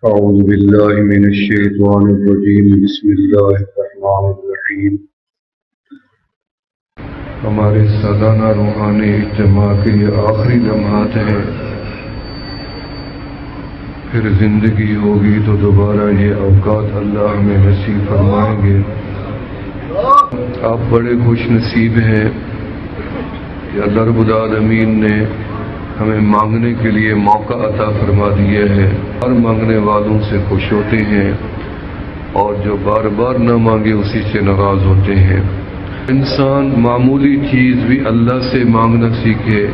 أعوذ بالله من الشيطان الرجيم بسم الله الرحمن الرحیم۔ ہمارے سالانہ روحانی اجتماع کے یہ آخری لمحات ہیں، پھر زندگی ہوگی تو دوبارہ یہ اوقات اللہ ہمیں نصیب فرمائیں گے۔ آپ بڑے خوش نصیب ہیں کہ اللہ رب العالمین نے ہمیں مانگنے کے لیے موقع عطا فرما دیا ہے۔ ہر مانگنے والوں سے خوش ہوتے ہیں اور جو بار بار نہ مانگے اسی سے ناراض ہوتے ہیں۔ انسان معمولی چیز بھی اللہ سے مانگنا سیکھے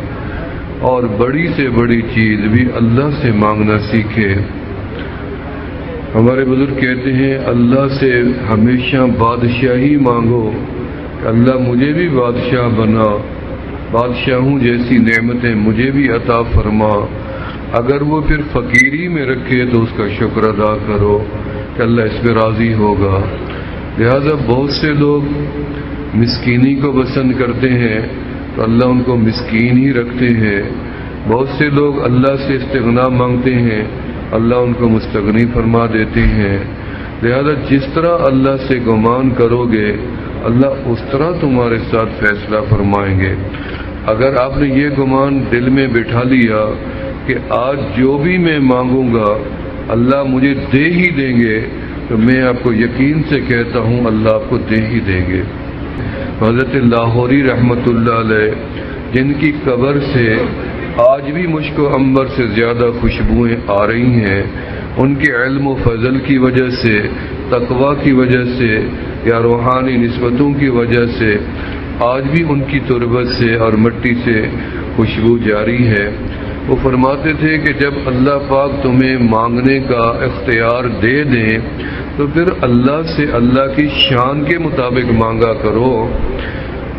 اور بڑی سے بڑی چیز بھی اللہ سے مانگنا سیکھے۔ ہمارے بزرگ کہتے ہیں اللہ سے ہمیشہ بادشاہی مانگو کہ اللہ مجھے بھی بادشاہ بنا، بادشاہوں جیسی نعمتیں مجھے بھی عطا فرما۔ اگر وہ پھر فقیری میں رکھے تو اس کا شکر ادا کرو کہ اللہ اس پہ راضی ہوگا۔ لہذا بہت سے لوگ مسکینی کو پسند کرتے ہیں تو اللہ ان کو مسکین ہی رکھتے ہیں۔ بہت سے لوگ اللہ سے استغنا مانگتے ہیں، اللہ ان کو مستغنی فرما دیتے ہیں۔ لہذا جس طرح اللہ سے گمان کرو گے اللہ اس طرح تمہارے ساتھ فیصلہ فرمائیں گے۔ اگر آپ نے یہ گمان دل میں بٹھا لیا کہ آج جو بھی میں مانگوں گا اللہ مجھے دے ہی دیں گے، تو میں آپ کو یقین سے کہتا ہوں اللہ آپ کو دے ہی دیں گے۔ حضرت لاہوری رحمۃ اللہ علیہ جن کی قبر سے آج بھی مشک و عنبر سے زیادہ خوشبوئیں آ رہی ہیں، ان کے علم و فضل کی وجہ سے، تقوی کی وجہ سے یا روحانی نسبتوں کی وجہ سے آج بھی ان کی تربت سے اور مٹی سے خوشبو جاری ہے۔ وہ فرماتے تھے کہ جب اللہ پاک تمہیں مانگنے کا اختیار دے دیں تو پھر اللہ سے اللہ کی شان کے مطابق مانگا کرو۔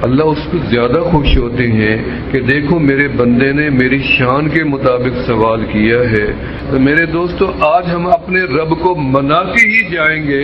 اللہ اس کو زیادہ خوش ہوتے ہیں کہ دیکھو میرے بندے نے میری شان کے مطابق سوال کیا ہے۔ تو میرے دوستو آج ہم اپنے رب کو منا کے ہی جائیں گے۔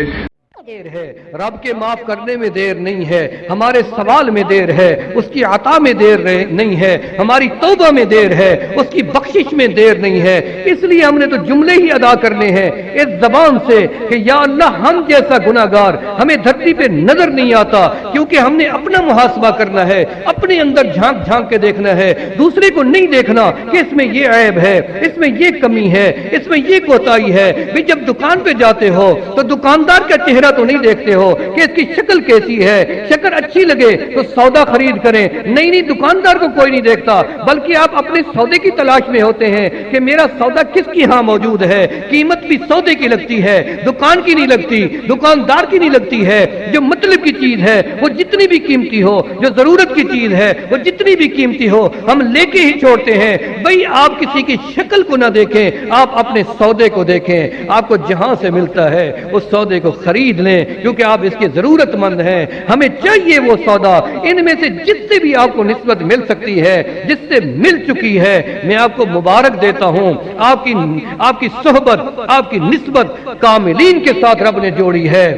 دیر ہے، رب کے معاف کرنے میں دیر نہیں ہے، ہمارے سوال میں دیر ہے، اس کی عطا میں دیر نہیں ہے، ہماری توبہ میں دیر ہے، اس کی بخشش میں دیر نہیں ہے۔ اس لیے ہم نے تو جملے ہی ادا کرنے ہیں اس زبان سے کہ یا اللہ ہم جیسا گناہگار ہمیں دھرتی پہ نظر نہیں آتا، کیونکہ ہم نے اپنا محاسبہ کرنا ہے، اپنے اندر جھانک جھانک کے دیکھنا ہے، دوسرے کو نہیں دیکھنا کہ اس میں یہ عیب ہے، اس میں یہ کمی ہے، اس میں یہ کوتاہی ہے۔ بھی جب دکان پہ جاتے ہو تو دکاندار کا چہرہ تو نہیں دیکھتے ہو کہ اس کی شکل کیسی ہے، شکل اچھی لگے تو سودا خرید کریں، نہیں دکاندار کو کوئی نہیں دیکھتا، بلکہ آپ اپنے سودے کی تلاش میں ہوتے ہیں کہ میرا سودا کس کی ہاں موجود ہے۔ قیمت بھی سودے کی لگتی ہے، دکان کی نہیں لگتی، دکاندار کی نہیں لگتی ہے۔ جو مطلب کی چیز ہے وہ جتنی بھی قیمتی ہو، جو ضرورت کی چیز ہے وہ جتنی بھی قیمتی ہو، ہم لے کے ہی چھوڑتے ہیں۔ بھئی آپ کسی کی شکل کو نہ دیکھیں، آپ اپنے سودے کو دیکھیں۔ آپ کو جہاں سے ملتا ہے اس سودے کو خرید لیں کیونکہ آپ اس کے ضرورت مند ہیں۔ ہمیں چاہیے وہ سودا، ان میں سے جس سے بھی آپ کو نسبت مل سکتی ہے، جس سے مل چکی ہے، میں آپ کو مبارک دیتا ہوں۔ آپ کی صحبت، آپ کی نسبت کاملین کے ساتھ رب نے جوڑی ہے۔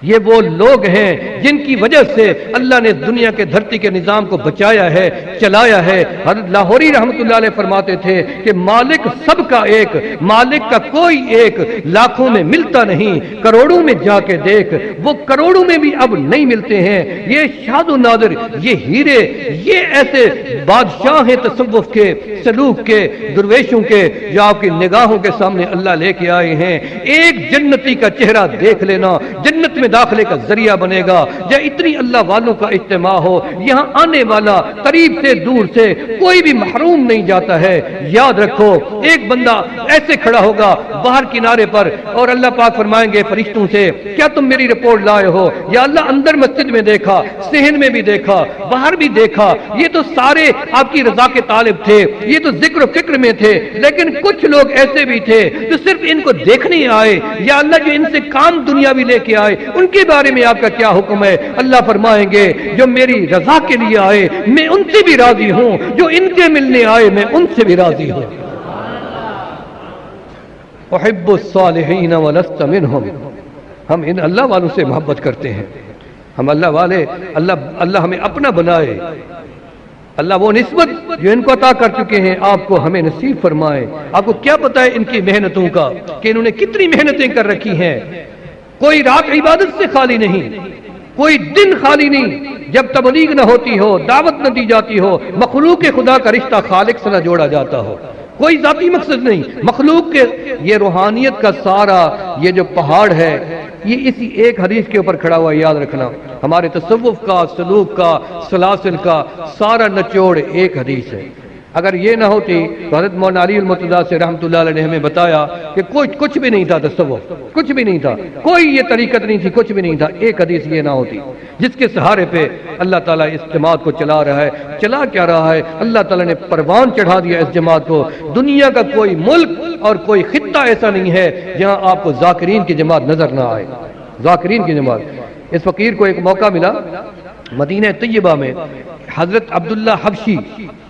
یہ وہ لوگ ہیں جن کی وجہ سے اللہ نے دنیا کے دھرتی کے نظام کو بچایا ہے، چلایا ہے۔ حضرت لاہوری رحمت اللہ علیہ فرماتے تھے کہ مالک سب کا ایک، مالک کا کوئی ایک، لاکھوں میں ملتا نہیں، کروڑوں میں جا کے دیکھ، وہ کروڑوں میں بھی اب نہیں ملتے ہیں۔ یہ شاد و نادر، یہ ہیرے، یہ ایسے بادشاہ ہیں تصوف کے، سلوک کے، درویشوں کے، جو آپ کی نگاہوں کے سامنے اللہ لے کے آئے ہیں۔ ایک جنتی کا چہرہ دیکھ لینا جنت میں داخلے کا ذریعہ بنے گا۔ یا اتنی اللہ والوں کا اجتماع ہو، یہاں آنے والا قریب سے دور سے کوئی بھی محروم نہیں جاتا ہے۔ یاد رکھو ایک بندہ ایسے کھڑا ہوگا باہر کنارے پر اور اللہ پاک فرمائیں گے فرشتوں سے کیا تم میری رپورٹ لائے ہو؟ یا اللہ اندر مسجد میں دیکھا، صحن میں بھی دیکھا، باہر بھی دیکھا، یہ تو سارے آپ کی رضا کے طالب تھے، یہ تو ذکر و فکر میں تھے، لیکن کچھ لوگ ایسے بھی تھے جو صرف ان کو دیکھنے آئے۔ یا اللہ جو ان سے کام دنیاوی لے کے آئے ان کے بارے میں آپ کا کیا حکم ہے؟ اللہ فرمائیں گے جو میری رضا کے لیے آئے میں ان سے بھی راضی ہوں، جو ان کے ملنے آئے میں ان سے بھی راضی ہوں۔ احب الصالحین ولست منہم، ہم ان اللہ والوں سے محبت کرتے ہیں، ہم اللہ والے، اللہ ہمیں اپنا بنائے، اللہ وہ نسبت جو ان کو عطا کر چکے ہیں آپ کو ہمیں نصیب فرمائے۔ آپ کو کیا پتہ ہے ان کی محنتوں کا کہ انہوں نے کتنی محنتیں کر رکھی ہیں۔ کوئی رات عبادت سے خالی نہیں، کوئی دن خالی نہیں جب تبلیغ نہ ہوتی ہو، دعوت نہ دی جاتی ہو، مخلوق خدا کا رشتہ خالق سے نہ جوڑا جاتا ہو، کوئی ذاتی مقصد نہیں، مخلوق کے یہ روحانیت کا سارا یہ جو پہاڑ ہے یہ اسی ایک حدیث کے اوپر کھڑا ہوا ہے۔ یاد رکھنا ہمارے تصوف کا، سلوک کا، سلاسل کا سارا نچوڑ ایک حدیث ہے۔ اگر یہ نہ ہوتی تو حضرت مولانا علی المرتضیٰ سے رحمۃ اللہ علیہ نے ہمیں بتایا کہ کچھ بھی نہیں تھا تصوف، کچھ بھی نہیں تھا، کوئی یہ طریقت نہیں تھی، کچھ بھی نہیں تھا۔ ایک حدیث یہ نہ ہوتی جس کے سہارے پہ اللہ تعالیٰ اس جماعت کو چلا رہا ہے۔ چلا کیا رہا ہے؟ اللہ تعالیٰ نے پروان چڑھا دیا اس جماعت کو۔ دنیا کا کوئی ملک اور کوئی خطہ ایسا نہیں ہے جہاں آپ کو ذاکرین کی جماعت نظر نہ آئے، ذاکرین کی جماعت۔ اس فقیر کو ایک موقع ملا مدینہ طیبہ میں، حضرت عبداللہ حبشی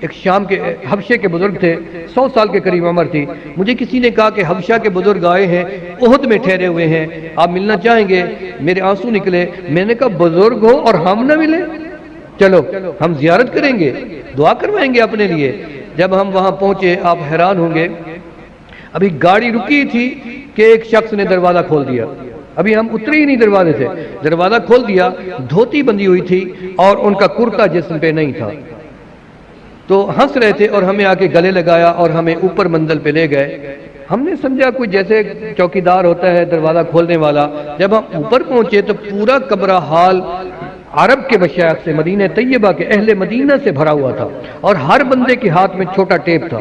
ایک شام کے حبشے کے بزرگ تھے، 100 سال کے قریب عمر تھی۔ مجھے کسی نے کہا کہ حبشہ کے بزرگ آئے ہیں، احد میں ٹھہرے ہوئے ہیں، آپ ملنا چاہیں گے؟ میرے آنسو نکلے۔ میں نے کہا بزرگ ہو اور ہم نہ ملیں؟ چلو ہم زیارت کریں گے، دعا کروائیں گے اپنے لیے۔ جب ہم وہاں پہنچے آپ حیران ہوں گے، ابھی گاڑی رکی تھی کہ ایک شخص نے دروازہ کھول دیا۔ ابھی ہم اترے ہی نہیں دروازے سے، دروازہ کھول دیا، دھوتی بندی ہوئی تھی اور ان کا کرتا جسم پہ نہیں تھا، تو ہنس رہے تھے اور ہمیں آ کے گلے لگایا اور ہمیں اوپر منزل پہ لے گئے۔ ہم نے سمجھا کوئی جیسے چوکیدار ہوتا ہے دروازہ کھولنے والا۔ جب ہم اوپر پہنچے تو پورا کمرہ حال عرب کے مشائخ سے، مدینہ طیبہ کے اہل مدینہ سے بھرا ہوا تھا، اور ہر بندے کے ہاتھ میں چھوٹا ٹیپ تھا۔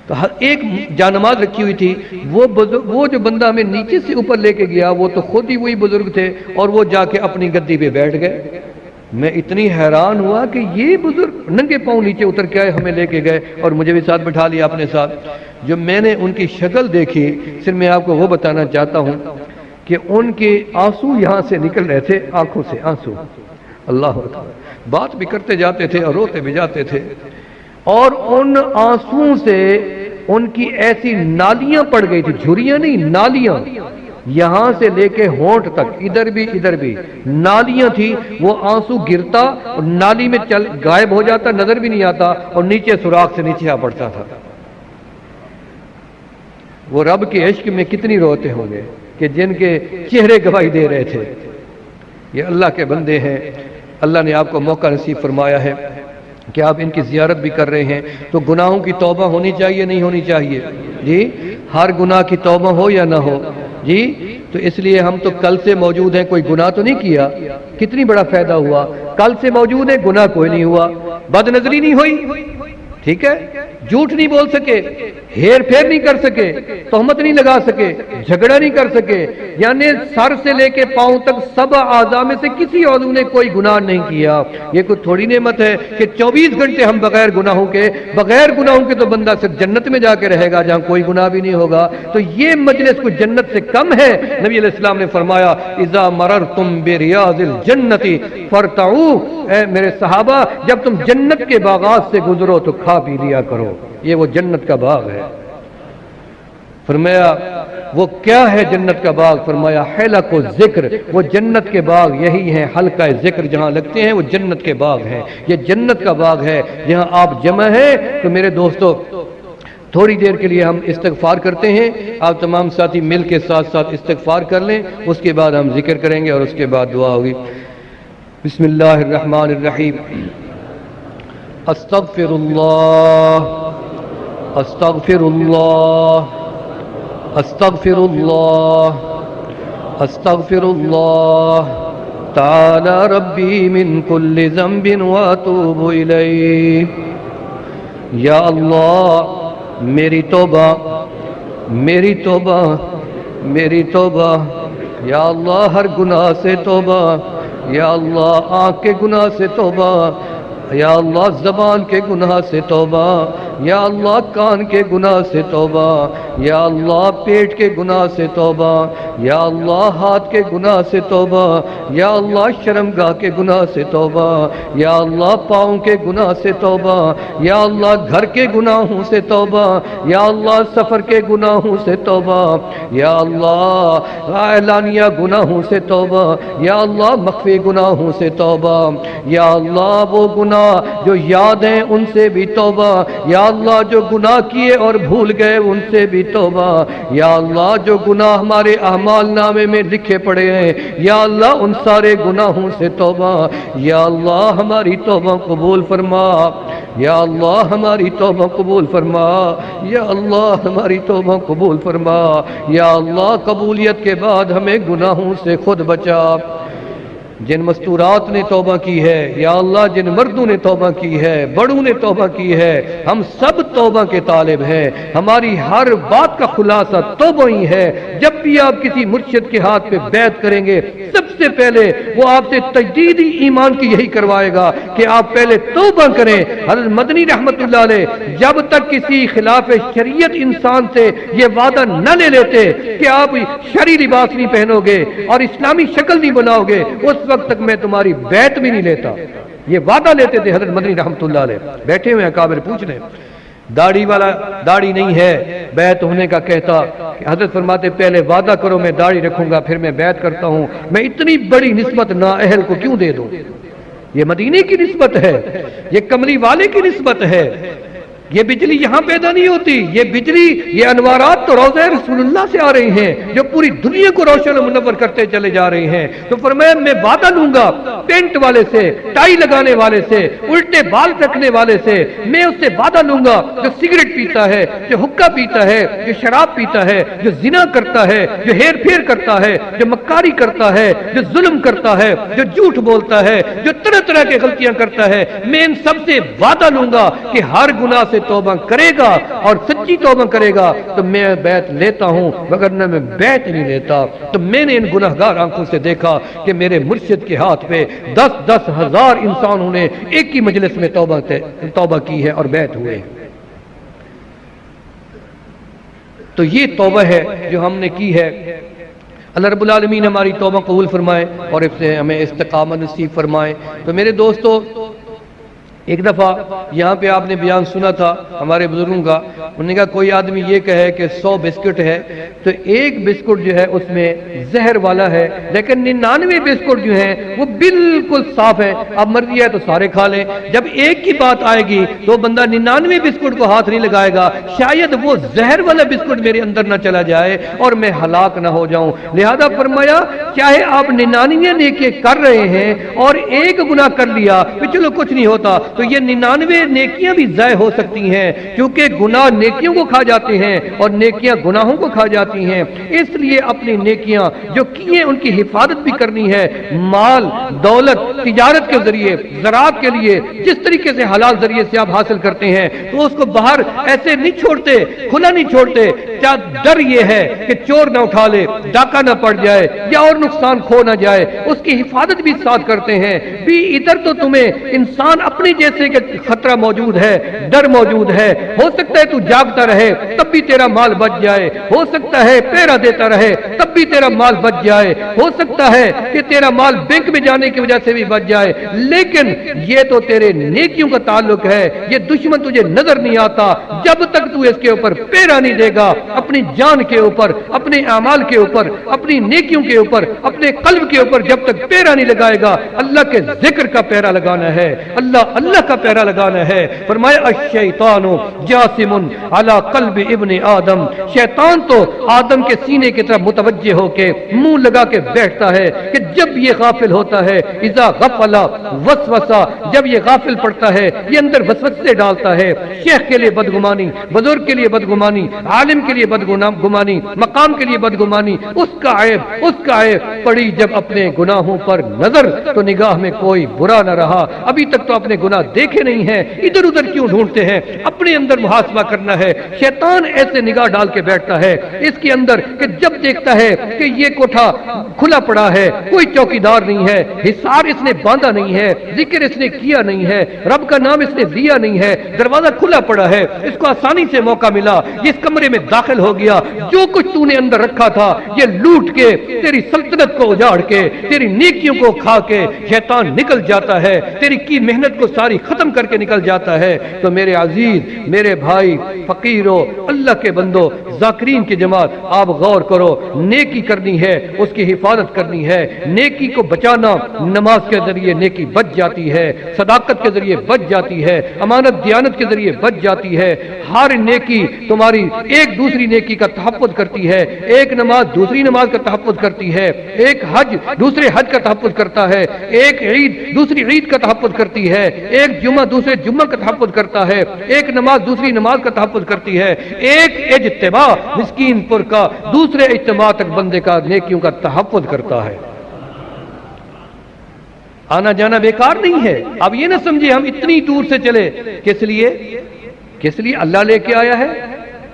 تو ایک جانماز رکھی ہوئی تھی، وہ جو بندہ ہمیں نیچے سے اوپر لے کے گیا وہ تو خود ہی وہی بزرگ تھے، اور وہ جا کے اپنی گدی پہ بیٹھ گئے۔ میں اتنی حیران ہوا کہ یہ بزرگ ننگے پاؤں نیچے اتر کے آئے، ہمیں لے کے گئے اور مجھے بھی ساتھ بٹھا لیا اپنے ساتھ۔ جو میں نے ان کی شکل دیکھی، صرف میں آپ کو وہ بتانا چاہتا ہوں کہ ان کے آنسو یہاں سے نکل رہے تھے، آنکھوں سے آنسو۔ اللہ اکبر، بات بھی کرتے جاتے تھے اور روتے بھی جاتے تھے، اور ان آنسوؤں سے ان کی ایسی نالیاں پڑ گئی تھی، جھریاں نہیں، نالیاں، یہاں سے لے کے ہونٹ تک، ادھر بھی نالیاں تھی۔ وہ آنسو گرتا اور نالی میں چل غائب ہو جاتا، نظر بھی نہیں آتا، اور نیچے سوراخ سے نیچے آ پڑتا تھا۔ وہ رب کے عشق میں کتنی روتے ہوں گے کہ جن کے چہرے گواہی دے رہے تھے۔ یہ اللہ کے بندے ہیں، اللہ نے آپ کو موقع نصیب فرمایا ہے کہ آپ ان کی زیارت بھی کر رہے ہیں، تو گناہوں کی توبہ ہونی چاہیے نہیں ہونی چاہیے؟ جی، ہر گناہ کی توبہ ہو یا نہ ہو؟ جی، تو اس لیے ہم تو کل سے موجود ہیں، کوئی گناہ تو نہیں کیا، کتنی بڑا فائدہ ہوا۔ کل سے موجود ہے، گناہ کوئی نہیں ہوا، بد نظری نہیں ہوئی، ٹھیک ہے، جھوٹ نہیں بول سکے، ہیر پھیر نہیں کر سکے، تہمت نہیں لگا سکے، جھگڑا نہیں کر سکے، یعنی سر سے لے کے پاؤں تک سب اعضاء میں سے کسی عضو نے کوئی گناہ نہیں کیا۔ یہ کوئی تھوڑی نعمت ہے کہ 24 گھنٹے ہم بغیر گناہوں کے تو بندہ صرف جنت میں جا کے رہے گا جہاں کوئی گناہ بھی نہیں ہوگا۔ تو یہ مجلس کوئی جنت سے کم ہے؟ نبی علیہ السلام نے فرمایا اذا مررتم بریاض الجنت فارتعوا، اے میرے صحابہ جب تم جنت کے باغات سے گزرو تو کھا پی لیا کرو، یہ وہ جنت کا باغ ہے۔ فرمایا وہ کیا ہے جنت کا باغ؟ فرمایا حلق و ذکر، وہ جنت کے باغ یہی ہیں، حلقہ ذکر جہاں لگتے ہیں وہ جنت کے باغ ہیں، یہ جنت کا باغ ہے جہاں آپ جمع ہیں۔ تو میرے دوستو تھوڑی دیر کے لیے ہم استغفار کرتے ہیں، آپ تمام ساتھی مل کے ساتھ ساتھ استغفار کر لیں، اس کے بعد ہم ذکر کریں گے اور اس کے بعد دعا ہوگی۔ بسم اللہ الرحمن الرحیم۔ استغفر اللہ استغفر اللہ استغفر اللہ استغفر اللہ تعالی ربی من کل ذنب واتوب الیہ۔ یا اللہ میری توبہ میری توبہ میری توبہ، یا اللہ ہر گناہ سے توبہ، یا اللہ آنکھ کے گناہ سے توبہ، یا اللہ زبان کے گناہ سے توبہ، یا اللہ کان کے گناہ سے توبہ، یا اللہ پیٹ کے گناہ سے توبہ، یا اللہ ہاتھ کے گناہ سے توبہ، یا اللہ شرمگاہ کے گناہ سے توبہ، یا اللہ پاؤں کے گناہ سے توبہ، یا اللہ گھر کے گناہوں سے توبہ، یا اللہ سفر کے گناہوں سے توبہ، یا اللہ اعلانیہ گناہوں سے توبہ، یا اللہ مخفی گناہوں سے توبہ، یا اللہ وہ گناہ جو یاد ہیں ان سے بھی توبہ، یا اللہ جو گناہ کیے اور بھول گئے ان سے بھی توبہ، یا اللہ جو گناہ ہمارے اعمال نامے میں لکھے پڑے ہیں یا اللہ ان سارے گناہوں سے توبہ، یا اللہ ہماری توبہ قبول فرما، یا اللہ ہماری توبہ قبول فرما، یا اللہ ہماری توبہ قبول فرما، یا اللہ قبولیت کے بعد ہمیں گناہوں سے خود بچا۔ جن مستورات نے توبہ کی ہے یا اللہ جن مردوں نے توبہ کی ہے، بڑوں نے توبہ کی ہے، ہم سب توبہ کے طالب ہیں، ہماری ہر بات کا خلاصہ توبہ ہی ہے۔ جب بھی آپ کسی مرشد کے ہاتھ پہ بیعت کریں گے سب سے پہلے وہ آپ سے تجدید ایمان کی یہی کروائے گا کہ آپ پہلے توبہ کریں۔ حضرت مدنی رحمت اللہ علیہ جب تک کسی خلاف شریعت انسان سے یہ وعدہ نہ لے لیتے کہ آپ شرعی لباس نہیں پہنو گے اور اسلامی شکل نہیں بناؤ گے اس وقت تک میں تمہاری بیعت بھی نہیں لیتا، یہ وعدہ لیتے تھے حضرت مدنی رحمت اللہ علیہ۔ بیٹھے ہوئے اکابر پوچھ رہے داڑھی والا داڑھی نہیں ہے بیعت ہونے کا کہتا کہ حضرت فرماتے پہلے وعدہ کرو میں داڑھی رکھوں گا پھر میں بیعت کرتا ہوں، میں اتنی بڑی نسبت نااہل کو کیوں دے دوں؟ یہ مدینے کی نسبت ہے، یہ کملی والے کی نسبت ہے۔ یہ بجلی یہاں پیدا نہیں ہوتی، یہ بجلی یہ انوارات تو روضہ رسول اللہ سے آ رہے ہیں جو پوری دنیا کو روشن و منور کرتے چلے جا رہے ہیں۔ تو فرمایا میں وعدہ لوں گا پینٹ والے سے، ٹائی لگانے والے سے، الٹے بال رکھنے والے سے، میں اس سے وعدہ لوں گا جو سگریٹ پیتا ہے، جو حقہ پیتا ہے، جو شراب پیتا ہے، جو زنا کرتا ہے، جو ہیر پھیر کرتا ہے، جو مکاری کرتا ہے، جو ظلم کرتا ہے، جو جھوٹ بولتا ہے، جو طرح طرح کی غلطیاں کرتا ہے، میں ان سب سے وعدہ لوں گا کہ ہر گناہ سے توبہ کرے گا اور سچی توبہ کرے گا تو میں بیعت لیتا ہوں، وگرنہ میں بیعت نہیں لیتا۔ تو میں نے ان گناہگار آنکھوں سے دیکھا کہ میرے مرشد کے ہاتھ پہ 10-10 ہزار انسانوں نے ایک ہی مجلس میں توبہ کی ہے اور بیعت ہوئے۔ تو یہ توبہ ہے جو ہم نے کی ہے۔ اللہ رب العالمین ہماری توبہ قبول فرمائے اور اس سے ہمیں استقامت نصیب فرمائے۔ تو میرے دوستو ایک دفعہ یہاں پہ آپ نے بیان سنا تھا ہمارے بزرگوں کا، انہوں نے کہا کوئی آدمی یہ کہے کہ 100 بسکٹ ہے تو ایک بسکٹ جو ہے اس میں زہر والا ہے لیکن 99 بسکٹ جو ہیں وہ بالکل صاف ہے، اب مرضی ہے تو سارے کھا لیں۔ جب ایک کی بات آئے گی تو بندہ 99 بسکٹ کو ہاتھ نہیں لگائے گا، شاید وہ زہر والا بسکٹ میرے اندر نہ چلا جائے اور میں ہلاک نہ ہو جاؤں۔ لہذا فرمایا چاہے آپ 99 نیکیاں کر رہے ہیں اور ایک گناہ کر لیا کہ چلو کچھ نہیں ہوتا، تو یہ 99 نیکیاں بھی ضائع ہو سکتی ہیں کیونکہ گناہ نیکیوں کو کھا جاتے ہیں اور نیکیاں گناہوں کو کھا جاتی ہیں۔ اس لیے اپنی نیکیاں جو کیے ان کی حفاظت بھی کرنی ہے، مال دولت تجارت کے ذریعے زراعت کے لیے جس طریقے سے حلال ذریعے سے آپ حاصل کرتے ہیں تو اس کو باہر ایسے نہیں چھوڑتے، کھلا نہیں چھوڑتے، کیا ڈر یہ ہے کہ چور نہ اٹھا لے، ڈاکہ نہ پڑ جائے یا اور نقصان کھو نہ جائے، اس کی حفاظت بھی ساتھ کرتے ہیں۔ بھی ادھر تو تمہیں انسان اپنی جیسے کہ خطرہ موجود ہے، ڈر موجود ہے، ہو سکتا ہے تو جاگتا رہے تب بھی تیرا مال بچ جائے، ہو سکتا ہے پہرا دیتا رہے تب بھی تیرا مال بچ جائے، ہو سکتا ہے کہ تیرا مال بینک میں جانے کی وجہ سے بھی بچ جائے، لیکن یہ تو تیرے نیکیوں کا تعلق ہے، یہ دشمن تجھے نظر نہیں آتا جب تک تو اس کے اوپر پہرا نہیں دے گا، اپنی جان کے اوپر، اپنے اعمال کے اوپر، اپنی نیکیوں کے اوپر، اپنے قلب کے اوپر جب تک پہرا نہیں لگائے گا۔ اللہ کے ذکر کا پہرا لگانا ہے، اللہ کا پہرا لگانا ہے۔ فرمایا الشیطان جاسم علی قلب ابن آدم، شیطان تو آدم کے سینے کی طرف متوجہ ہو کے منہ لگا کے بیٹھتا ہے کہ جب یہ غافل ہوتا ہے، اذا غفل وسوسہ، جب یہ غافل پڑتا ہے یہ اندر وسوسے ڈالتا ہے، شیخ کے لیے بدگمانی، بزرگ کے لیے بدگمانی، عالم کے لیے بدگمانی، مقام کے لیے بدگمانی، اس کا عیب پڑی جب اپنے گناہوں پر نظر تو نگاہ میں کوئی برا نہ رہا، ابھی تک تو اپنے گناہ دیکھے نہیں ہیں, ادھر ادھر کیوں ڈھونڈتے ہیں؟ اپنے اندر محاسبہ کرنا ہے. شیطان ایسے نگاہ ڈال کے بیٹھتا ہے اس کے اندر کہ جب دیکھتا ہے کہ یہ کوٹھا کھلا پڑا ہے, کوئی چوکیدار نہیں ہے, حصار اس نے باندھا نہیں ہے, ذکر اس نے کیا نہیں ہے, رب کا نام اس نے دیا نہیں ہے, دروازہ کھلا پڑا ہے, اس کو آسانی سے موقع ملا, اس کمرے میں داخل ہو گیا, جو کچھ تو نے اندر رکھا تھا یہ لوٹ کے, تیری سلطنت کو اجاڑ کے, تیری نیکیوں کو کھا کے شیطان نکل جاتا ہے, تیری کی محنت کو ساری ختم کر کے نکل جاتا ہے. تو میرے عزیز, میرے بھائی, فقیروں, اللہ کے بندوں, ذاکرین کی جماعت, آپ غور کرو, نیکی کرنی ہے, اس کی حفاظت کرنی ہے. نیکی کو بچانا, نماز کے ذریعے نیکی بچ جاتی ہے, صداقت کے ذریعے بچ جاتی ہے, امانت دیانت کے ذریعے بچ جاتی ہے. ہر نیکی تمہاری ایک دوسری نیکی کا تحفظ کرتی ہے, ایک نماز دوسری نماز کا تحفظ کرتی ہے, ایک حج دوسرے حج کا تحفظ کرتا ہے, ایک عید دوسری عید کا تحفظ کرتی ہے, ایک جمعہ دوسرے جمعہ کا تحفظ کرتا ہے, ایک نماز دوسری نماز کا تحفظ کرتی ہے, ایک اجتماع مسکین پور کا دوسرے اجتماع تک بندے کا نیکیوں کا تحفظ کرتا ہے. آنا جانا بیکار نہیں ہے. اب یہ نہ سمجھے ہم اتنی دور سے چلے, کس لیے اللہ لے کے آیا ہے.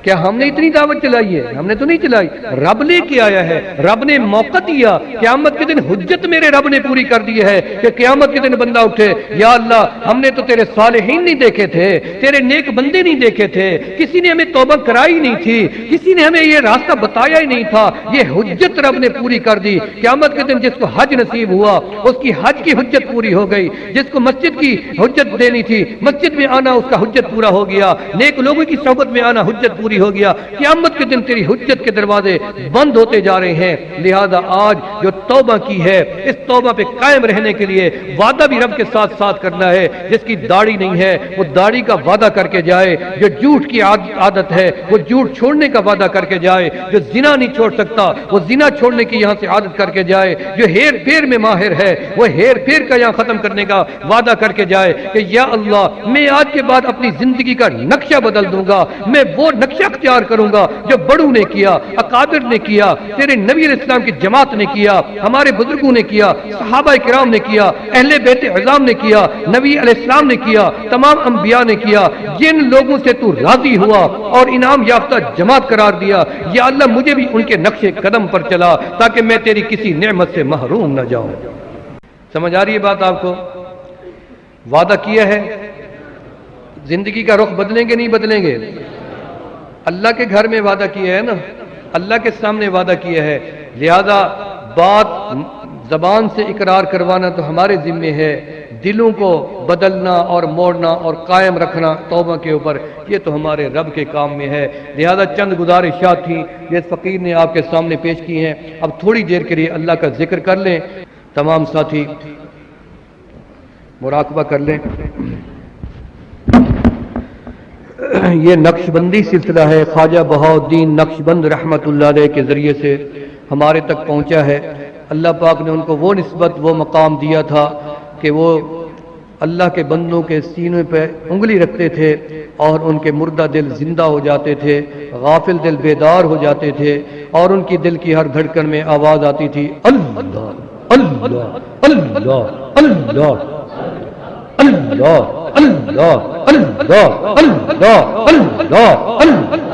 کیا ہم نے اتنی دعوت چلائی ہے؟ ہم نے تو نہیں چلائی, رب لے کے آیا ہے. رب نے موقع دیا, قیامت کے دن حجت میرے رب نے پوری کر دی ہے کہ قیامت کے دن بندہ اٹھے, یا اللہ ہم نے تو تیرے صالحین نہیں دیکھے تھے, تیرے نیک بندے نہیں دیکھے تھے, کسی نے ہمیں توبہ کرائی نہیں تھی, کسی نے ہمیں یہ راستہ بتایا ہی نہیں تھا. یہ حجت رب نے پوری کر دی. قیامت کے دن جس کو حج نصیب ہوا اس کی حج کی حجت پوری ہو گئی, جس کو مسجد کی حجت دینی تھی مسجد میں آنا اس کا حجت پورا ہو گیا, نیک لوگوں کی صحبت میں آنا حجت پوری ہو گیا. قیامت کے دن تیری حجت کے دروازے بند ہوتے جا رہے ہیں. لہذا آج جو توبہ کی ہے, اس توبہ پہ قائم رہنے کے لیے وعدہ بھی رب کے ساتھ ساتھ کرنا ہے. جس کی داڑھی نہیں ہے وہ داڑھی کا وعدہ کر کے جائے, جو جھوٹ کی عادت ہے وہ جھوٹ چھوڑنے کا وعدہ کر کے جائے, جو زنا نہیں چھوڑ سکتا وہ زنا چھوڑنے کی یہاں سے عادت کر کے جائے, جو ہیر پھیر میں ماہر ہے وہ ہیر پھیر کا یہاں ختم کرنے کا وعدہ کر کے جائے کہ یا اللہ میں آج کے بعد اپنی زندگی کا نقشہ بدل دوں گا, میں وہ نقشہ اختیار کروں گا جو بڑوں نے کیا, اکابر نے کیا, تیرے نبی علیہ السلام کی جماعت نے کیا, ہمارے بزرگوں نے کیا, صحابہ کرام نے کیا, اہل بیت اعظام نے کیا, نبی علیہ السلام نے کیا, تمام انبیاء نے کیا. جن لوگوں سے تو راضی ہوا اور انعام یافتہ جماعت قرار دیا, یا اللہ مجھے بھی ان کے نقش قدم پر چلا تاکہ میں تیری کسی نعمت سے محروم نہ جاؤں. سمجھ آ رہی ہے بات آپ کو؟ وعدہ کیا ہے, زندگی کا رخ بدلیں گے نہیں بدلیں گے؟ اللہ کے گھر میں وعدہ کیا ہے نا, اللہ کے سامنے وعدہ کیا ہے. لہذا بات زبان سے اقرار کروانا تو ہمارے ذمے ہے, دلوں کو بدلنا اور موڑنا اور قائم رکھنا توبہ کے اوپر یہ تو ہمارے رب کے کام میں ہے. لہذا چند گزارشات تھیں جس فقیر نے آپ کے سامنے پیش کی ہیں. اب تھوڑی دیر کے لیے اللہ کا ذکر کر لیں, تمام ساتھی مراقبہ کر لیں. یہ نقش بندی سلسلہ ہے, خواجہ بہاؤالدین نقش بند رحمت اللہ علیہ کے ذریعے سے ہمارے تک پہنچا ہے. اللہ پاک نے ان کو وہ نسبت وہ مقام دیا تھا کہ وہ اللہ کے بندوں کے سینے پہ انگلی رکھتے تھے اور ان کے مردہ دل زندہ ہو جاتے تھے, غافل دل بیدار ہو جاتے تھے, اور ان کی دل کی ہر دھڑکن میں آواز آتی تھی اللہ اللہ اللہ اللہ اللہ اللہ اللہ اللہ اللہ اللہ.